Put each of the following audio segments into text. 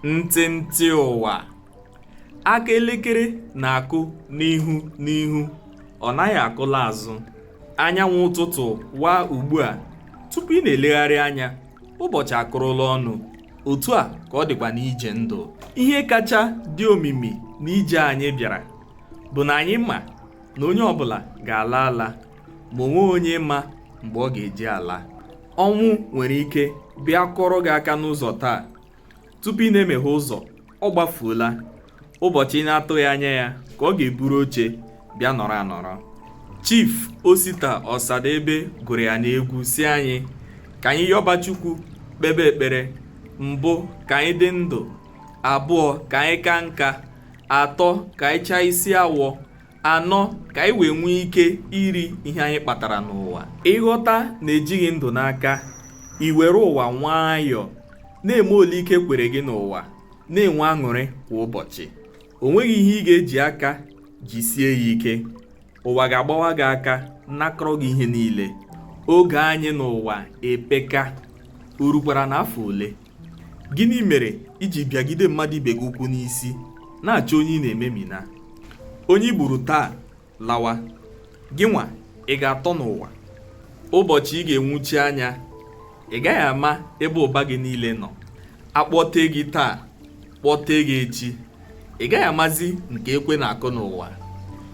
ntịntị ụwa. Aka elekere na-akụ n'ihu n'ihu, ọ naghị akụla azụ. Anyanwụ ụtụtụ waa ugbu a, tupu ị na-elegharị anya, ụbọchị akụrụla ọnụ. Otu a ka ọ dịkwa n'ije ndụ. Ihe kacha dị omimi n'ije anyị bịara bụ na anyị ma na onye ọbụla ga-ala ala, ma onwe onye ma mgbe ọ ga-eji ala. Ọnwụ nwere ike bịa kọrọ gị aka n'ụzọ taa. Tupu ị na-emeghe ụzọ, ọ gbafuola. Ụbọchị ị na-atụghị anya ya ka ọ ga-eburu oche bịa nọrọ anọrọ. Chief Osita Ọsadebe gụrụ ya n'egwu si anyị ka anyị yọba Chukwu, kpebe ekpere. Mbụ, ka anyị dị ndụ. Abụọ, ka anyị ka nka. Atọ, ka anyị chaa isi awọ. Anọ, ka anyị wee nwee ike iri ihe anyị kpatara n'ụwa. Ịghọta na-ejighị ndụ n'aka, i were ụwa nwayọọ, na-eme ole ike kwere gị n'ụwa, na-enwe aṅụrị kwa ụbọchị. O nweghị ihe ị ga-eji aka jisie ya ike. Ụwa ga-agbawa gị aka, nakọrọ gị ihe niile. Oge anyị n'ụwa epeka. O rukwara n'afọ ole? Gịnị mere iji bịagide mmadụ ibe gị ụkwụ n'isi, na-achọ onye ị na-ememina? Onye i gburu taa lawa, gị nwa ị ga-atọ n'ụwa. Ụbọchị ị ga-enwuchi anya, ị gaghị ama ebe ụba gị niile nọ. Akpọte gị taa, kpọte gị echi, ị gaghị amazi nke ekwe na-akụ n'ụwa.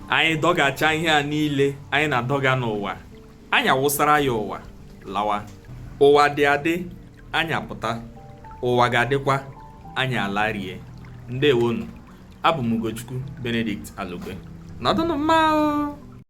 Anyị dọgacha ihe a niile anyị na-adọga n'ụwa, anyị awụsara ya ụwa lawa. Ụwa dị adị, anyị apụta. Ụwa ga-adịkwa, anyị alarie. Ndewonu. Abụ m Ugochukwu Benedict Alugwe. Nọdụnụ mma o.